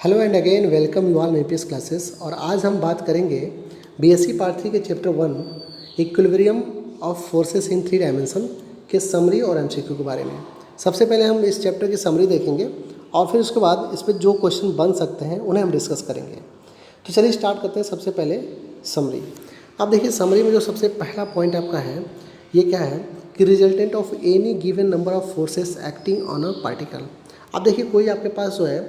Hello and again welcome you all APS classes. और आज हम बात करेंगे बीएससी पार्ट 3 के chapter 1 equilibrium of forces in 3 dimension के समरी और एमसीक्यू के बारे में। सबसे पहले हम इस चैप्टर की समरी देखेंगे और फिर उसके बाद इस पर जो क्वेश्चन बन सकते हैं उन्हें हम डिस्कस करेंगे। तो चलिए स्टार्ट करते हैं। सबसे पहले समरी। अब देखिए समरी में जो सबसे पहला पॉइंट आपका है ये क्या है कि resultant of any given number of forces acting on a particle. अब देखिए कोई आपके पास जो है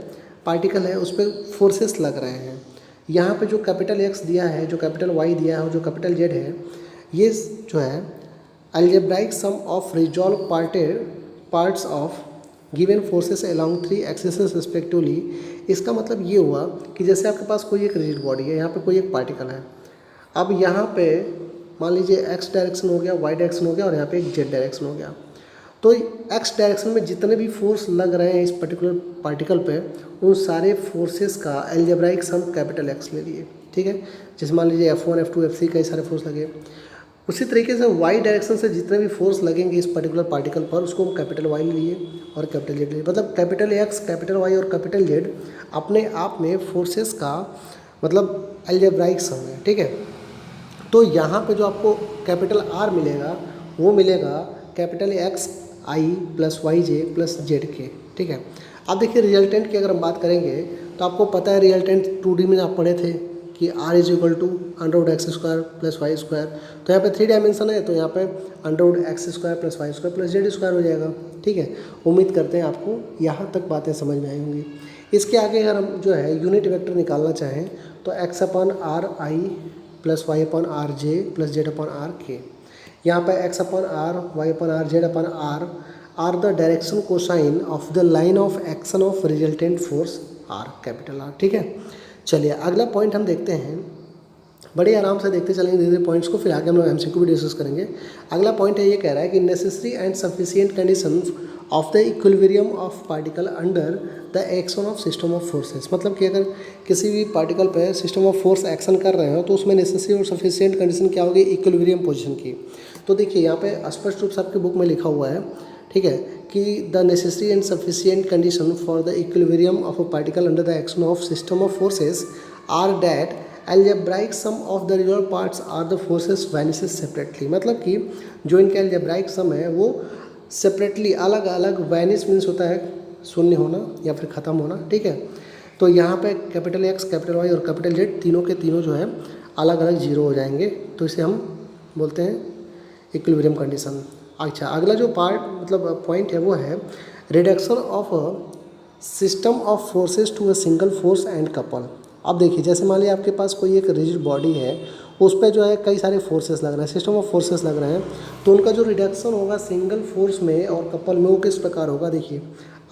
पार्टिकल है उस पर फोर्सेस लग रहे हैं। यहाँ पे जो कैपिटल एक्स दिया है, जो कैपिटल वाई दिया है और जो कैपिटल जेड है, ये जो है algebraic sum of resolve parts of given forces along 3 axis respectively. इसका मतलब ये हुआ कि जैसे आपके पास कोई एक रिजिड बॉडी है, यहाँ पे कोई एक पार्टिकल है। अब यहाँ पे मान लीजिए एक्स डायरेक्शन हो गया, वाई डायरेक्शन हो गया और यहाँ पे एक जेड डायरेक्शन हो गया। तो एक्स डायरेक्शन में जितने भी फोर्स लग रहे हैं इस पर्टिकुलर पार्टिकल पे, उन सारे फोर्सेस का अलजेब्राइक सम कैपिटल एक्स ले लिए। ठीक है, जैसे मान लीजिए F1 F2 F3 कई सारे फोर्स लगे। उसी तरीके से वाई डायरेक्शन से जितने भी फोर्स लगेंगे इस पर्टिकुलर पार्टिकल पर, उसको हम कैपिटल वाई लिए और कैपिटल जेड लिए। मतलब कैपिटल एक्स, कैपिटल वाई और कैपिटल जेड अपने आप में फोर्सेस का मतलब अलजेब्राइक सम है। ठीक है, तो यहाँ पे जो आपको कैपिटल आर मिलेगा वो मिलेगा capital x i plus y j plus z के। ठीक है, अब देखिए रिजल्टेंट की अगर हम बात करेंगे तो आपको पता है रिजल्टेंट 2D में आप पढ़े थे कि R is equal to under x square plus y square. तो यहाँ पे 3 डायमेंशन है तो यहाँ पे under x square plus y square plus z square हो जाएगा। ठीक है, उम्मीद करते हैं आपको यहाँ तक बातें समझ में आई होंगी। इसके आगे अगर हम जो है यूनिट वेक्टर निकालना चाहें तो x upon r i plus y upon r j plus z upon r k. यहाँ पे x upon r, y upon r, z upon r the direction cosine of the line of action of resultant force r, capital R. ठीक है, चलिए अगला point हम देखते हैं। बड़े आराम से देखते चलेंगे धीरे धीरे पॉइंट्स को, फिर आगे हम लोग एमसीक्यू भी डिस्कस करेंगे। अगला पॉइंट है ये कह रहा है कि necessary and sufficient condition of the equilibrium of particle under the action of system of forces. मतलब कि अगर किसी भी पार्टिकल पे सिस्टम ऑफ फोर्स एक्शन कर रहे हो तो उसमें नेसेसरी और सफिशिएंट कंडीशन क्या होगी, इक्विलिब्रियम पोजीशन की। तो देखिए यहाँ पे स्पष्ट रूप से आपकी बुक में लिखा हुआ है, ठीक है, कि the necessary and sufficient condition for the equilibrium of a particle under the action of system of forces are that algebraic sum of the real parts are the forces vanishes separately. मतलब कि जो इनके algebraic सम है वो separately अलग अलग, Venice means होता है शून्य होना या फिर ख़त्म होना। ठीक है, तो यहाँ पे कैपिटल एक्स, कैपिटल वाई और कैपिटल जेड तीनों के तीनों जो है अलग अलग जीरो हो जाएंगे। तो इसे हम बोलते हैं इक्विलिब्रियम कंडीशन। अच्छा, अगला जो पार्ट मतलब पॉइंट है वो है reduction of a system of forces to a single force and couple. अब देखिए जैसे मान लीजिए आपके पास कोई एक रिजिड बॉडी है, उस पर जो है कई सारे फोर्सेस लग रहे हैं, सिस्टम ऑफ फोर्सेस लग रहे हैं, तो उनका जो रिडक्शन होगा सिंगल फोर्स में और कपल में वो किस प्रकार होगा। देखिए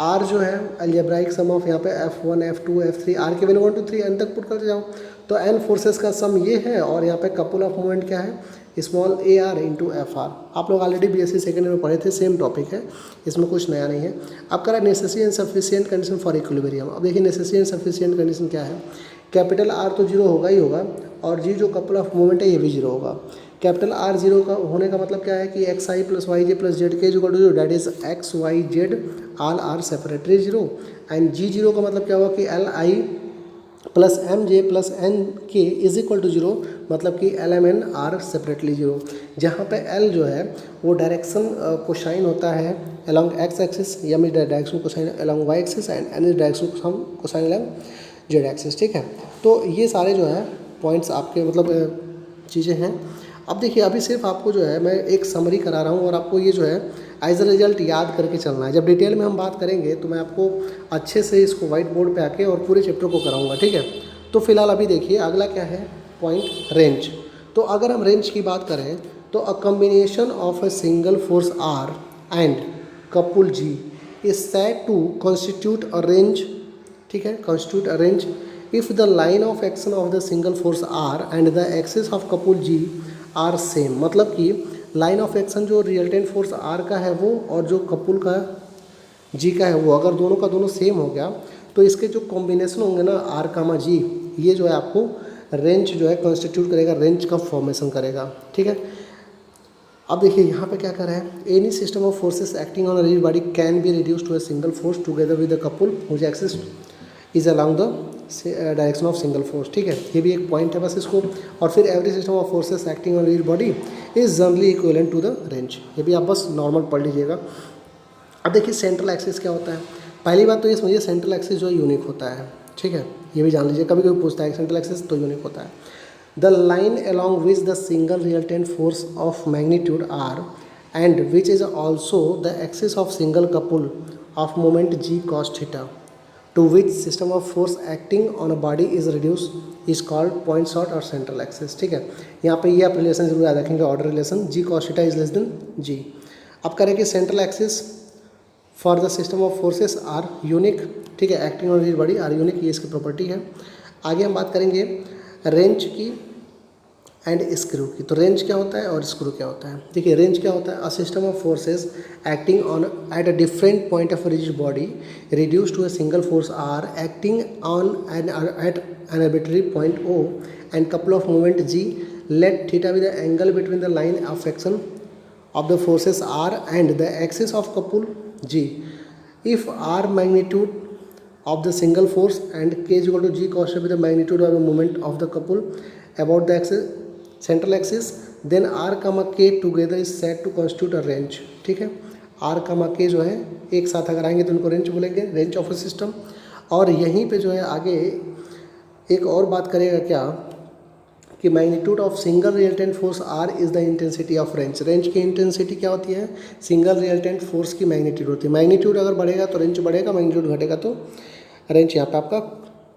आर जो है अलजेब्राइक सम ऑफ यहाँ पे F1 F2 F3, आर के वैल्यू 1 2 3 एन तक पुट करते जाओ तो एन फोर्सेस का सम ये है। और यहाँ पे कपल ऑफ मूवमेंट क्या है, small A R into F R. आप लोग ऑलरेडी बीएससी सेकेंड ईयर में पढ़े थे, सेम टॉपिक है, इसमें कुछ नया नहीं है। अब कह रहा है necessary and sufficient condition for equilibrium. अब देखिए नेसेसरी एंड सफिशिएंट कंडीशन क्या है, कैपिटल आर तो जीरो होगा ही होगा और जी जो कपल ऑफ मूवमेंट है ये भी जीरो होगा। कैपिटल आर जीरो का होने का मतलब क्या है कि x i plus y j plus z k is equal to zero, that is x y z all are separately zero. And g zero का मतलब क्या होगा कि l i plus m j plus n k is equal to zero, मतलब कि l m n are separately zero. जहाँ पे L जो है वो डायरेक्शन कोसाइन होता है अलॉन्ग एक्स एक्सिस, या में direction cosine along y axis and n is direction cosine along z axis. ठीक है, तो ये सारे जो है पॉइंट्स आपके मतलब चीज़ें हैं। अब देखिए अभी सिर्फ आपको जो है मैं एक समरी करा रहा हूँ और आपको ये जो है एज अ रिजल्ट याद करके चलना है। जब डिटेल में हम बात करेंगे तो मैं आपको अच्छे से इसको वाइट बोर्ड पे आके और पूरे चैप्टर को कराऊंगा। ठीक है, तो फिलहाल अभी देखिए अगला क्या है पॉइंट, रेंज। तो अगर हम रेंज की बात करें तो a combination of a single force R and couple G is said to constitute a wrench. ठीक है, constitute a wrench if the line of action of the single force R and the axis of couple G are same. मतलब कि line of action जो resultant force R का है वो और जो कपुल का जी का है वो अगर दोनों का दोनों सेम हो गया तो इसके जो कॉम्बिनेशन होंगे ना आर कामा जी, ये जो है आपको रेंज जो है कॉन्स्टिट्यूट करेगा, रेंज का फॉर्मेशन करेगा। ठीक है, अब देखिए यहाँ पे क्या कर रहा है, any system of forces acting on a rigid body can be reduce to a single force together with the couple whose axis is along the direction of single force. ठीक है, ये भी एक पॉइंट है बस इसको। और फिर every system of forces acting on each body is generally equivalent to the wrench. ये भी आप बस नॉर्मल पढ़ लीजिएगा। अब देखिए सेंट्रल एक्सिस क्या होता है। पहली बात तो ये समझिए सेंट्रल एक्सिस जो है यूनिक होता है। ठीक है, ये भी जान लीजिए, कभी कभी पूछता है सेंट्रल एक्सिस तो यूनिक होता है। The line along which the single resultant force of magnitude r and which is also the axis of single couple of moment g cos theta to which system of force acting on a body is reduced is called point sort or central axis। ठीक है, यहाँ पे ये आप relation जरूर याद रखेंगे, order relation g cos theta is less than g। अब करेंगे central axis for the system of forces are unique. ठीक है, acting on each body are unique, ये इसकी प्रॉपर्टी है। आगे हम बात करेंगे रेंज की एंड स्क्रू की। तो रेंज क्या होता है और स्क्रू क्या होता है। देखिए रेंज क्या होता है, a system of forces acting on at a different point of rigid body reduce to a single force R acting on at an arbitrary point O and couple of moment G let theta with the angle between the line of action of the forces R and the axis of couple G if R magnitude of the single force and k is equal to g cos with the magnitude of the moment of the couple about the axis central axis then r comma k together is said to constitute a range। ठीक है, r comma k जो है एक साथ अगर आएंगे तो उनको रेंज बोलेंगे, रेंज ऑफ अ सिस्टम। और यहीं पे जो है आगे एक और बात करेगा क्या कि magnitude of single resultant force R is the intensity of wrench. Wrench की इंटेंसिटी क्या होती है, सिंगल रिजल्टेंट फोर्स की मैग्नीट्यूड होती है। मैग्नीट्यूड अगर बढ़ेगा तो रेंज बढ़ेगा, मैग्नीट्यूड घटेगा तो रेंज यहाँ पे आपका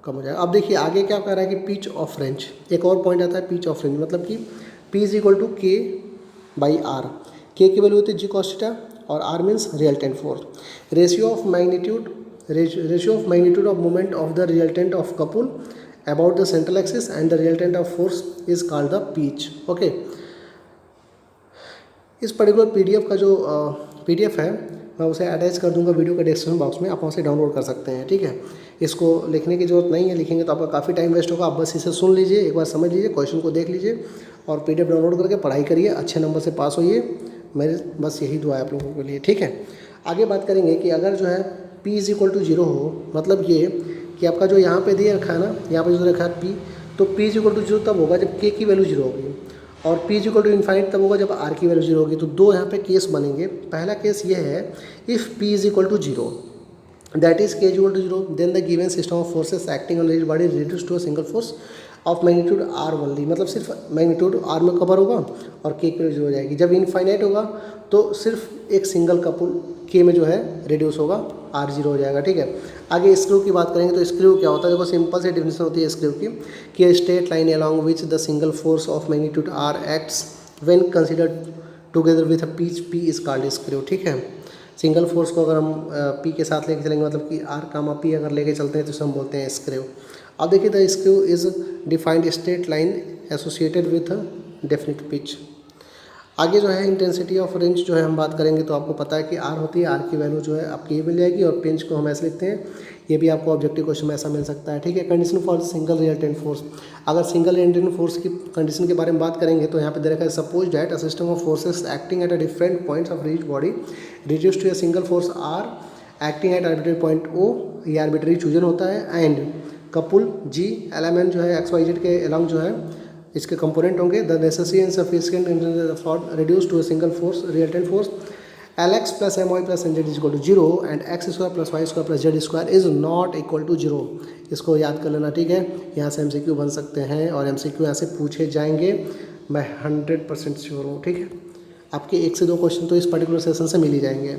कम हो जाएगा। अब देखिए आगे क्या कह रहा है कि पिच ऑफ रेंज, एक और पॉइंट आता है पिच ऑफ रेंज, मतलब कि P is equal to K by R. K की वैल्यू होती है जी कॉस थीटा और R means resultant force. Ratio of magnitude of moment of the resultant of couple about the central axis and the resultant of force is called the pitch. Okay, इस particular PDF का जो PDF है मैं उसे attach कर दूंगा video के description box में, आप वहाँ से डाउनलोड कर सकते हैं। ठीक है, इसको लिखने की जरूरत नहीं है, लिखेंगे तो आपका काफ़ी टाइम वेस्ट होगा। आप बस इसे सुन लीजिए, एक बार समझ लीजिए, क्वेश्चन को देख लीजिए और PDF डाउनलोड करके पढ़ाई करिए, अच्छे नंबर से पास होइए। मेरे बस यही दुआ है आप लोगों के लिए। ठीक है, आगे बात करेंगे कि अगर जो है P इज इक्वल टू 0 हो, मतलब ये कि आपका जो यहाँ पे दिया रखा है ना, यहाँ पे जो रखा है P, तो P इज इक्वल टू 0 तब होगा जब K की वैल्यू 0 होगी और P is equal to infinite तब होगा जब R की वैल्यू 0 होगी। तो दो यहाँ पे केस बनेंगे। पहला केस ये है if P is equal to 0 that is K is equal to 0 then the given system of forces acting on rigid body reduce to a single force of magnitude R only, मतलब सिर्फ magnitude R में cover होगा और K की value 0 हो जाएगी। जब infinite होगा तो सिर्फ एक सिंगल कपल K में जो है रिड्यूस होगा, R 0 हो जाएगा। ठीक है, आगे स्क्रू की बात करेंगे तो स्क्रू क्या होता है, देखो सिंपल से डिफिनेशन होती है स्क्रू की कि straight line along which the single force of magnitude R acts when considered together with a pitch P is called screw. ठीक है, सिंगल फोर्स को अगर हम P के साथ लेके चलेंगे, मतलब कि R कामा P अगर लेके चलते हैं तो उसे हम बोलते हैं स्क्रू। अब देखिए the screw is defined straight line associated with a definite pitch. आगे जो है इंटेंसिटी ऑफ रेंज जो है हम बात करेंगे तो आपको पता है कि R होती है, R की वैल्यू जो है आपकी ये मिल जाएगी और पिंच को हम ऐसे लिखते हैं, ये भी आपको ऑब्जेक्टिव क्वेश्चन में ऐसा मिल सकता है। ठीक है, condition for single resultant force, अगर सिंगल रिजल्टेंट फोर्स की कंडीशन के बारे में बात करेंगे तो यहाँ पे दे रखा है suppose that a system of forces acting at a different points of rigid body reduce to a single force R acting at arbitrary point O, ये आर्बिट्ररी चूजन होता है, एंड कपुल G एलिमेंट जो है XYZ के along जो है इसके component होंगे। The necessary and sufficient reduce to a single force resultant force Lx plus My plus Nz is equal to 0 and x square plus y square plus z square is not equal to 0। इसको याद कर लेना। ठीक है, यहाँ से MCQ बन सकते हैं और MCQ यहाँ से पूछे जाएंगे, मैं 100% श्योर हूँ। ठीक है, आपके 1 से 2 क्वेश्चन तो इस पर्टिकुलर सेशन से मिल ही जाएंगे।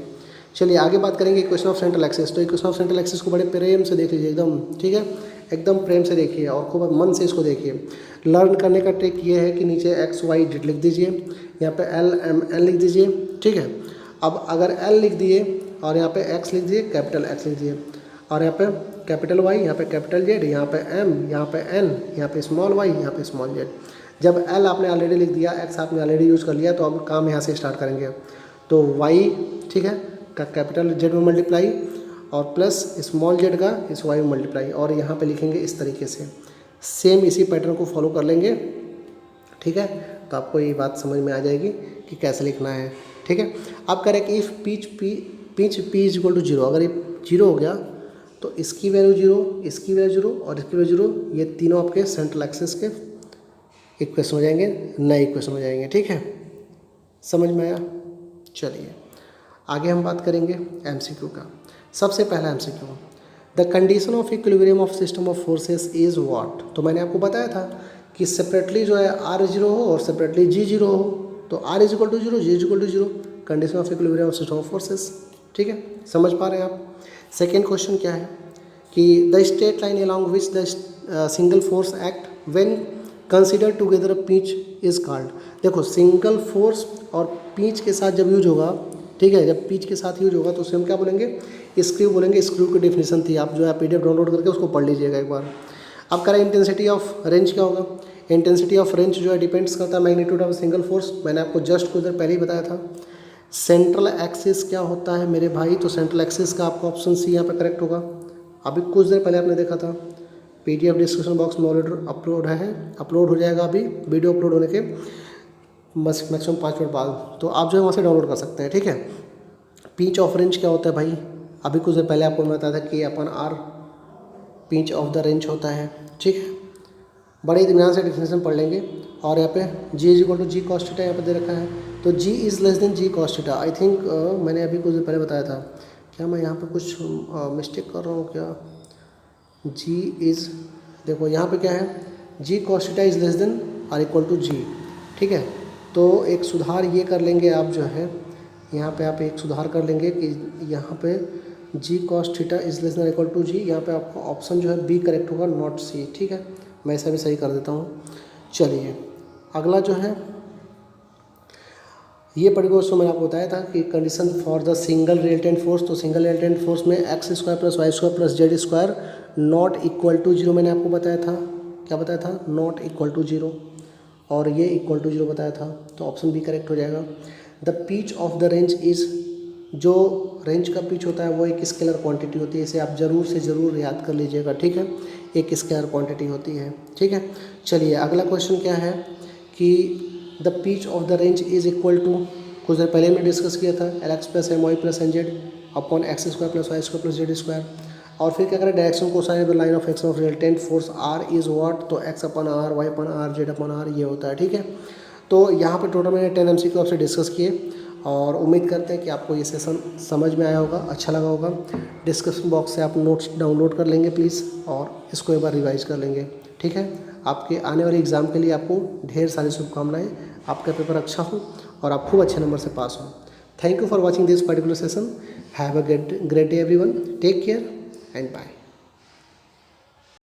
चलिए आगे बात करेंगे इक्वेशन ऑफ सेंट्रल एक्सिस। तो इक्वेशन ऑफ सेंट्रल एक्सिस को बड़े प्रेम से देख लीजिए एकदम। ठीक है, एकदम प्रेम से देखिए और खूब मन से इसको देखिए। लर्न करने का ट्रिक ये है कि नीचे XYZ लिख दीजिए, यहाँ पे LMN लिख दीजिए। ठीक है, अब अगर L लिख दिए और यहाँ पे X लिख दिए, कैपिटल X लिख दिए, और यहाँ पे कैपिटल Y, यहाँ पे कैपिटल Z, यहाँ पे M, यहाँ पे N, यहाँ पे स्मॉल y, यहाँ पे स्मॉल z। जब L आपने ऑलरेडी लिख दिया, X आपने ऑलरेडी यूज़ कर लिया, तो अब काम यहाँ से स्टार्ट करेंगे। तो Y ठीक है का कैपिटल Z में मल्टीप्लाई और प्लस स्मॉल z का इस y में मल्टीप्लाई, और यहाँ पे लिखेंगे इस तरीके से। सेम इसी पैटर्न को फॉलो कर लेंगे। ठीक है, तो आपको ये बात समझ में आ जाएगी कि कैसे लिखना है। ठीक है, अब करें कि if pitch P is equal to 0, अगर ये 0 हो गया तो इसकी वैल्यू 0, इसकी वैल्यू 0 और इसकी वैल्यू 0, ये तीनों आपके सेंट्रल एक्सिस के इक्वेशन हो जाएंगे, नए इक्वेशन हो जाएंगे। ठीक है, समझ में आया? चलिए आगे हम बात करेंगे एमसीक्यू का। सबसे पहला MCQ, the condition of equilibrium of system of forces is what. तो मैंने आपको बताया था कि सेपरेटली जो है R 0 हो और सेपरेटली G 0 हो, तो R is equal to 0, G is equal to 0, condition of equilibrium of system of forces. ठीक है, समझ पा रहे हैं आप? सेकेंड क्वेश्चन क्या है कि the straight line along which the single force act when consider together pinch is called. देखो सिंगल फोर्स और पिंच के साथ जब यूज होगा, ठीक है, जब पिंच के साथ यूज होगा तो उसे हम क्या बोलेंगे? स्क्रू बोलेंगे। स्क्रू की डेफिनेशन थी, आप जो है PDF डाउनलोड करके उसको पढ़ लीजिएगा एक बार। अब करें इंटेंसिटी ऑफ रेंज क्या होगा? इंटेंसिटी ऑफ रेंज जो है डिपेंड्स करता है मैग्नीट्यूड ऑफ सिंगल फोर्स। मैंने आपको जस्ट कुछ देर पहले ही बताया था। सेंट्रल एक्सिस क्या होता है मेरे भाई? तो सेंट्रल एक्सिस का आपका ऑप्शन सी यहाँ पे करेक्ट होगा। अभी कुछ देर पहले आपने देखा था, PDF डिस्क्रिप्शन बॉक्स में ऑलरेडी अपलोड हो जाएगा अभी, वीडियो अपलोड होने के मैक्सिमम 5 मिनट बाद, तो आप जो है वहाँ से डाउनलोड कर सकते हैं। ठीक है, पिंच ऑफ रेंज क्या होता है भाई? अभी कुछ देर पहले आपको बताया था कि K/R pinch of the range होता है। ठीक है, बड़े इत्मीनान से डेफिनेशन पढ़ लेंगे। और यहाँ पे G is equal to G cos theta यहाँ पे दे रखा है, तो G is less than G cos theta. I think मैंने अभी कुछ देर पहले बताया था, क्या मैं यहाँ पे कुछ मिस्टेक कर रहा हूँ क्या? G इज़, देखो यहाँ पे क्या है, G cos theta is less than R equal to G। ठीक है, तो एक सुधार ये कर लेंगे आप जो है, यहाँ पे आप एक सुधार कर लेंगे कि यहाँ पे G cos theta is less than equal to G, यहाँ पे आपका ऑप्शन जो है B करेक्ट होगा, नॉट C। ठीक है, मैं ऐसा भी सही कर देता हूँ। चलिए अगला जो है ये पढ़िए। उसको मैंने आपको बताया था कि condition for the single resultant force, तो सिंगल रिजल्टेंट फोर्स में x² + y² + z² not equal to 0 मैंने आपको बताया था। क्या बताया था? नॉट इक्वल टू 0, और ये इक्वल टू 0 बताया था, तो ऑप्शन बी करेक्ट हो जाएगा। The pitch of the wrench is, जो रेंज का पिच होता है वो एक स्केलर क्वांटिटी होती है, इसे आप ज़रूर से ज़रूर याद कर लीजिएगा। ठीक है, एक स्केलर क्वांटिटी होती है। ठीक है, चलिए अगला क्वेश्चन क्या है कि the pitch of the wrench is equal to, कुछ देर पहले हमने डिस्कस किया था, LX + My + NZ upon x² + y² + z²। और फिर क्या करें, direction cosine the line of action of resultant force R is what? तो x/R, y/R, z/R ये होता है। ठीक है, तो यहाँ पे टोटल मैंने 10 MCQ आपसे डिस्कस किए, और उम्मीद करते हैं कि आपको ये सेशन समझ में आया होगा, अच्छा लगा होगा। डिस्क्रिप्शन बॉक्स से आप नोट्स डाउनलोड कर लेंगे प्लीज़, और इसको एक बार रिवाइज कर लेंगे। ठीक है, आपके आने वाले एग्ज़ाम के लिए आपको ढेर सारी शुभकामनाएं, आपका पेपर अच्छा हो और आप खूब अच्छे नंबर से पास हो। Thank you for watching this particular session. Have a great day everyone, take care and bye.